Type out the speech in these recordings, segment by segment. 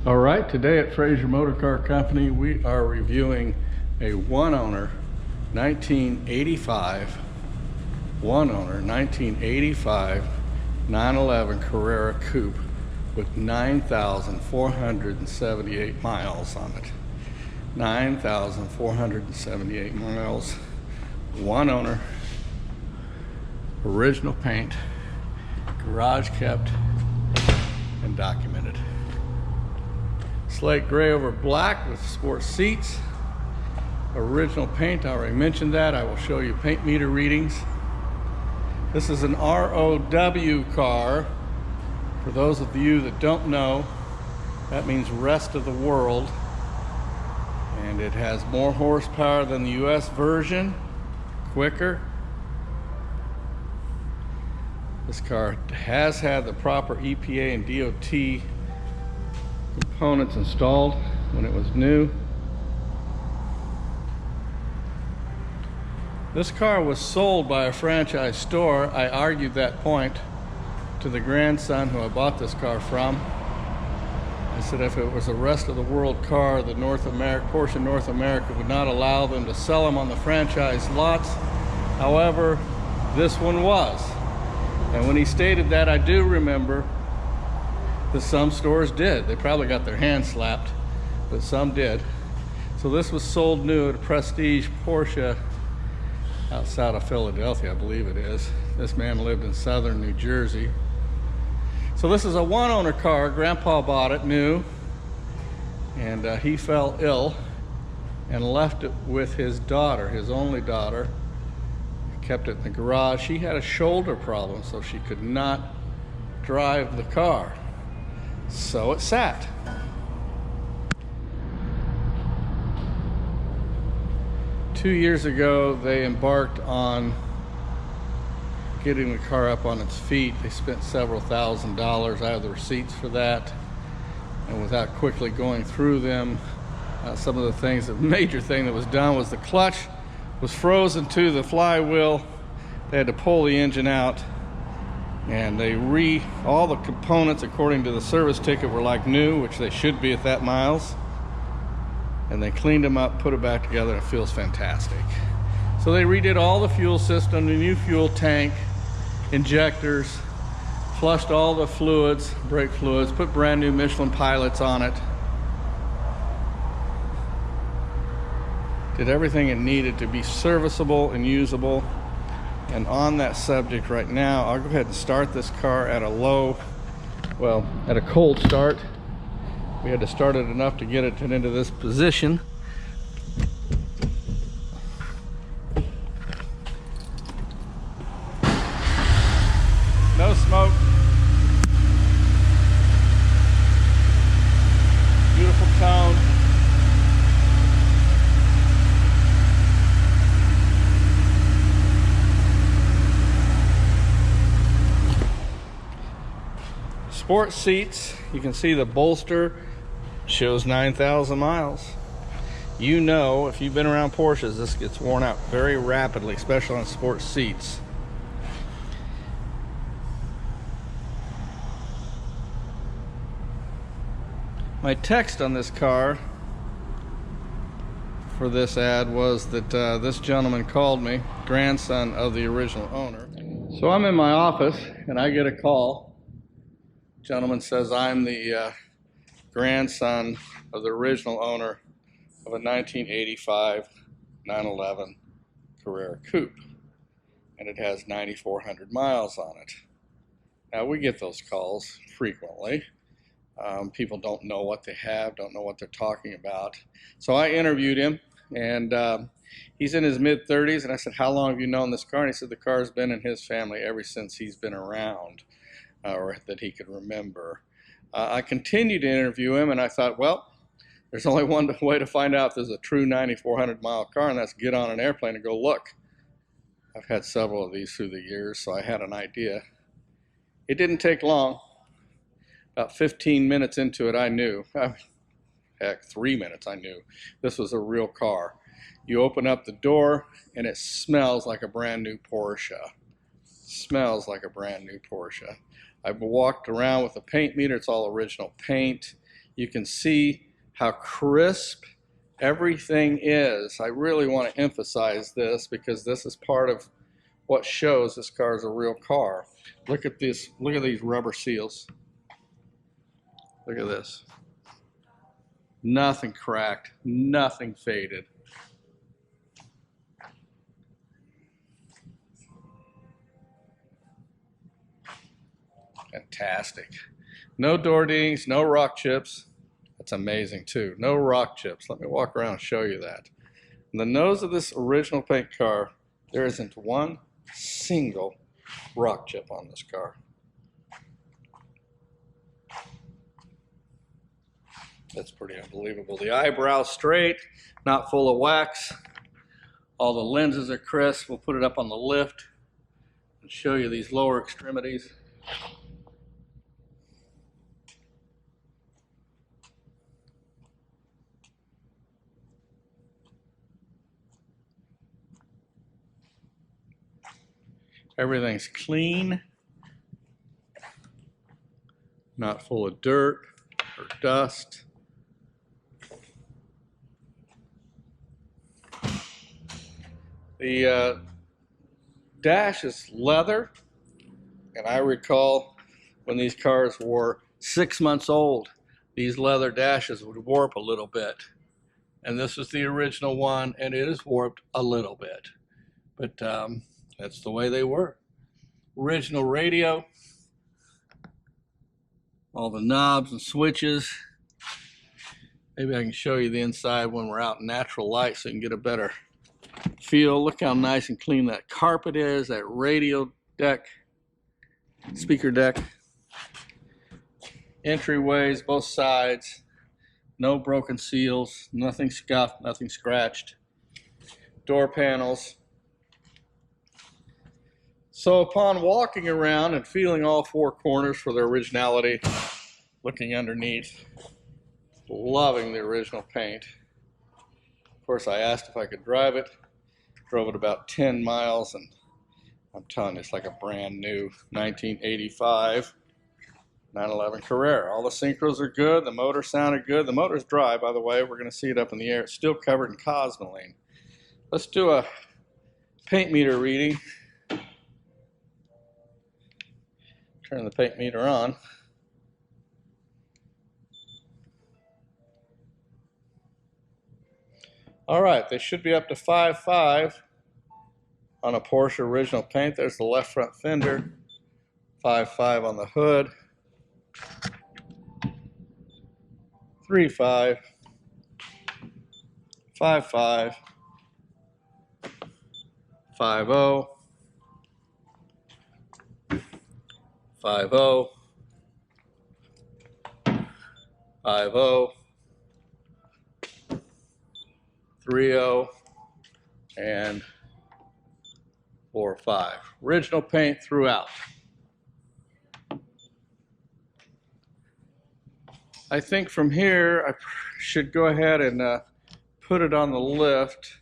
All right, today at Frazier Motorcar Company, we are reviewing a one-owner 1985 911 Carrera Coupe with 9,478 miles on it. 9,478 miles, one owner, original paint, garage kept and documented. Slate gray over black with sport seats. Original paint, I already mentioned that. I will show you paint meter readings. This is an ROW car. For those of you that don't know, that means rest of the world. And it has more horsepower than the US version, quicker. This car has had the proper EPA and DOT components installed when it was new. This car was sold by a franchise store. I argued that point to the grandson who I bought this car from. I said if it was a rest of the world car, the Porsche North America would not allow them to sell them on the franchise lots. However, this one was. And when he stated that, I do remember that some stores did. They probably got their hands slapped, but some did. So this was sold new at a Prestige Porsche outside of Philadelphia, I believe it is. This man lived in southern New Jersey. So this is a one-owner car. Grandpa bought it new, and he fell ill and left it with his daughter, his only daughter. He kept it in the garage. She had a shoulder problem, so she could not drive the car. So it sat. Two years ago, they embarked on getting the car up on its feet. They spent several $1,000s. I have the receipts for that. And without quickly going through them, some of the things, the major thing that was done was the clutch was frozen to the flywheel. They had to pull the engine out. And all the components, according to the service ticket, were like new, which they should be at that miles. And they cleaned them up, put it back together, and it feels fantastic. So they redid all the fuel system, the new fuel tank, injectors, flushed all the fluids, brake fluids, put brand new Michelin pilots on it. Did everything it needed to be serviceable and usable. And on that subject right now, I'll go ahead and start this car at a cold start. We had to start it enough to get it into this position. No smoke. Beautiful tone. Sport seats, you can see the bolster shows 9,000 miles. You know, if you've been around Porsches, this gets worn out very rapidly, especially on sport seats. My text on this car for this ad was that this gentleman called me, grandson of the original owner. So I'm in my office and I get a call. Gentleman says I'm the grandson of the original owner of a 1985 911 Carrera Coupe, and it has 9,400 miles on it. Now we get those calls frequently. People don't know what they have, don't know what they're talking about. So I interviewed him, and he's in his mid-30s, and I said, how long have you known this car? And he said the car's been in his family ever since he's been around. Or that he could remember. I continued to interview him, and I thought, well, there's only one way to find out if there's a true 9,400 mile car, and that's get on an airplane and go look. I've had several of these through the years, so I had an idea. It didn't take long. About 15 minutes into it, I knew. Heck, 3 minutes, I knew this was a real car. You open up the door, and it smells like a brand new Porsche. Smells like a brand new Porsche. I've walked around with the paint meter. It's all original paint. You can see how crisp everything is. I really want to emphasize this because this is part of what shows this car is a real car. Look at this. Look at these rubber seals. Look at this. Nothing cracked, nothing faded. Fantastic. No door dings, no rock chips. That's amazing too. No rock chips. Let me walk around and show you that. On the nose of this original paint car, there isn't one single rock chip on this car. That's pretty unbelievable. The eyebrow's straight, not full of wax. All the lenses are crisp. We'll put it up on the lift and show you these lower extremities. Everything's clean, not full of dirt or dust. The dash is leather, and I recall when these cars were 6 months old, these leather dashes would warp a little bit. And this is the original one, and it is warped a little bit. But that's the way they were. Original radio, all the knobs and switches. Maybe I can show you the inside when we're out in natural light so you can get a better feel. Look how nice and clean that carpet is, that radio deck, speaker deck. Entryways, both sides, no broken seals, nothing scuffed, nothing scratched. Door panels. So upon walking around and feeling all four corners for their originality, looking underneath, loving the original paint. Of course, I asked if I could drive it. Drove it about 10 miles, and I'm telling you, it's like a brand new 1985 911 Carrera. All the synchros are good. The motor sounded good. The motor's dry, by the way. We're going to see it up in the air. It's still covered in cosmoline. Let's do a paint meter reading. Turn the paint meter on. All right, they should be up to 5.5 on a Porsche original paint. There's the left front fender. 5.5 on the hood. 3.5. 5.5. 5.0. 5.0. 5.0. 3.0 and 4.5. Original paint throughout. I think from here I should go ahead and put it on the lift.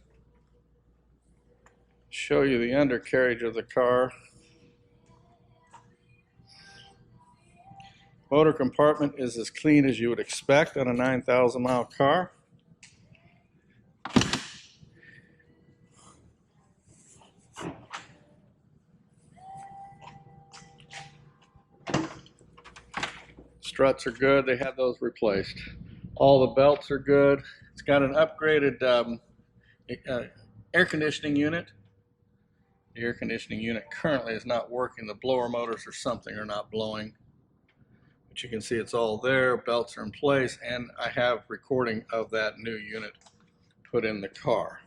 Show you the undercarriage of the car. Motor compartment is as clean as you would expect on a 9,000 mile car. Struts are good. They had those replaced. All the belts are good. It's got an upgraded air conditioning unit. The air conditioning unit currently is not working. The blower motors or something are not blowing. But you can see it's all there. Belts are in place, and I have recording of that new unit put in the car.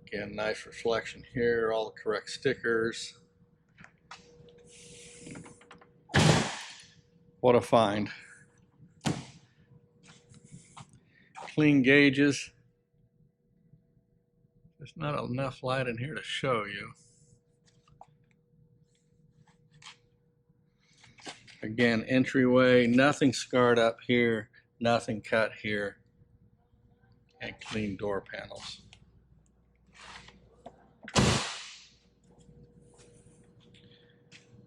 Again, nice reflection here. All the correct stickers. What a find. Clean gauges. There's not enough light in here to show you. Again, entryway, nothing scarred up here, nothing cut here, and clean door panels.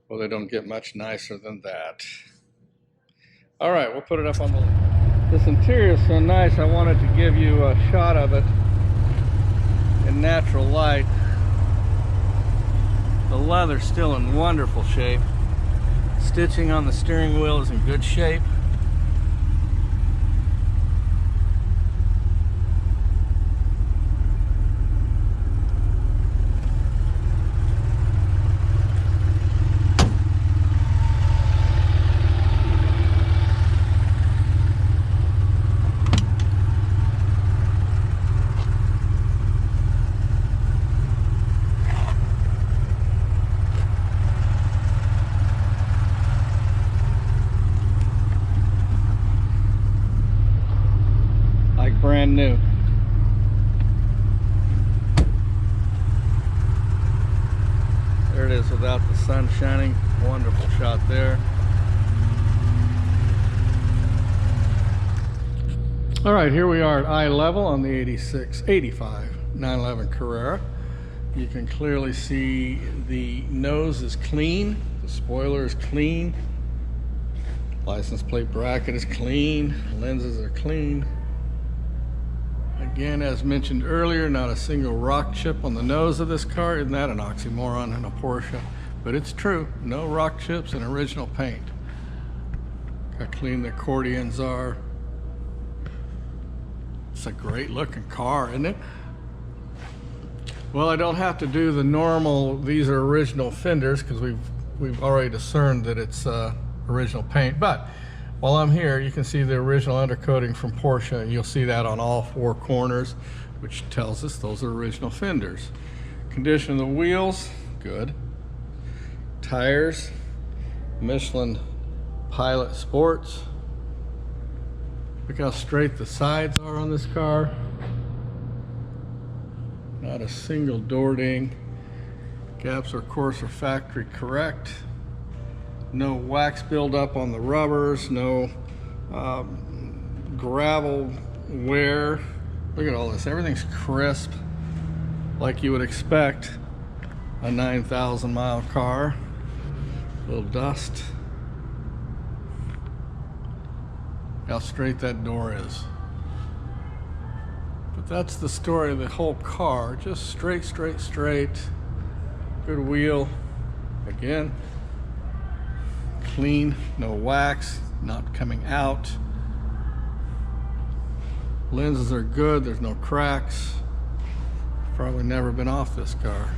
Well, they don't get much nicer than that. All right, we'll put it up on the This interior is so nice, I wanted to give you a shot of it in natural light. The leather's still in wonderful shape. Stitching on the steering wheel is in good shape. Brand new. There it is without the sun shining. Wonderful shot there. All right, here we are at eye level on the 85 911 Carrera. You can clearly see the nose is clean, the spoiler is clean, license plate bracket is clean, lenses are clean. Again, as mentioned earlier, not a single rock chip on the nose of this car. Isn't that an oxymoron in a Porsche? But it's true. No rock chips and original paint. Look how clean the accordions are. It's a great looking car, isn't it? Well, I don't have to do the normal, these are original fenders, because we've already discerned that it's original paint. But while I'm here, you can see the original undercoating from Porsche. You'll see that on all four corners, which tells us those are original fenders. Condition of the wheels, good. Tires, Michelin Pilot Sports. Look how straight the sides are on this car. Not a single door ding. Gaps, of course, are factory correct. No wax buildup on the rubbers, no gravel wear. Look at all this, everything's crisp, like you would expect a 9,000 mile car. A little dust. How straight that door is. But that's the story of the whole car, just straight, straight, straight. Good wheel, again. Clean, no wax, not coming out. Lenses are good, there's no cracks. Probably never been off this car.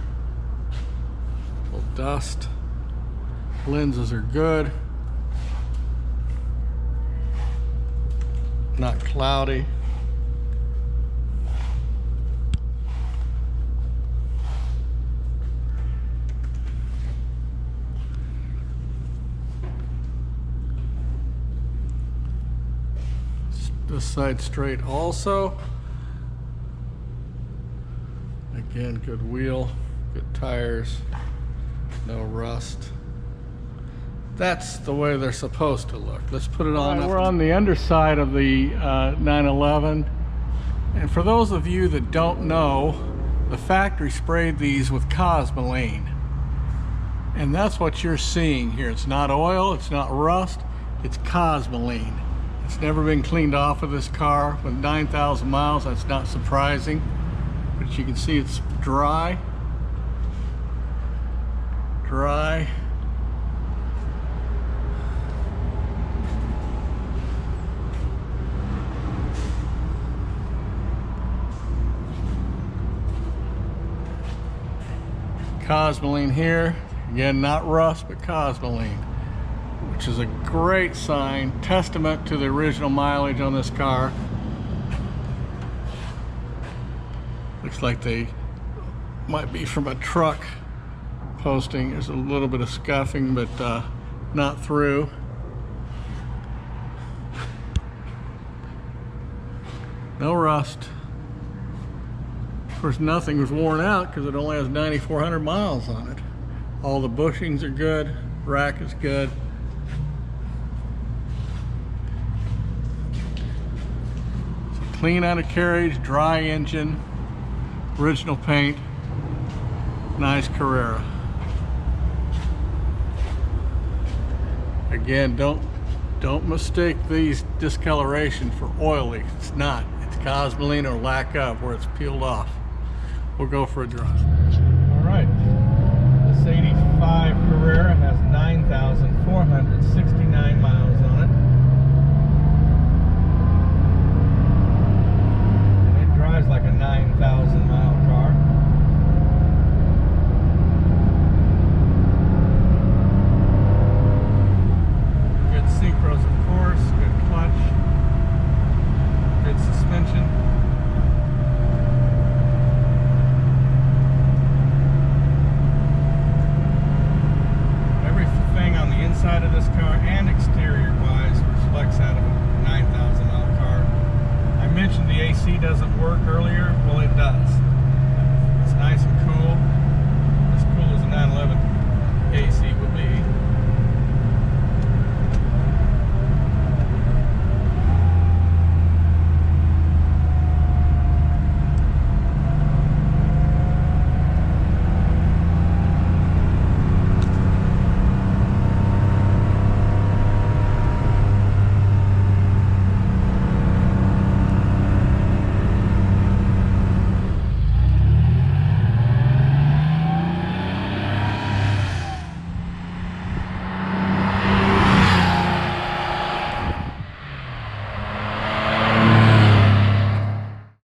A little dust. Lenses are good. Not cloudy. This side straight also. Again, good wheel, good tires, no rust. That's the way they're supposed to look. Let's put it on. We're on the underside of the 911. And for those of you that don't know, the factory sprayed these with Cosmoline. And that's what you're seeing here. It's not oil, it's not rust, it's Cosmoline. It's never been cleaned off of this car. With 9,000 miles, that's not surprising. But you can see it's dry. Dry. Cosmoline here. Again, not rust, but Cosmoline, which is a great sign, testament to the original mileage on this car. Looks like they might be from a truck posting. There's a little bit of scuffing, but not through. No rust. Of course, nothing was worn out because it only has 9,400 miles on it. All the bushings are good, rack is good. Clean out of carriage, dry engine, original paint, nice Carrera. Again, don't Don't mistake these discoloration for oil leaks. It's not. It's cosmoline or lack of, where it's peeled off. We'll go for a drive. All right. This 85 Carrera has 9,469 miles on it. And it drives like a 9,000 mile car. Good synchros, of course. Good clutch. Good suspension. Inside of this car and exterior wise reflects out of a 9,000 mile car. I mentioned the AC doesn't work earlier. Well, it does. It's nice and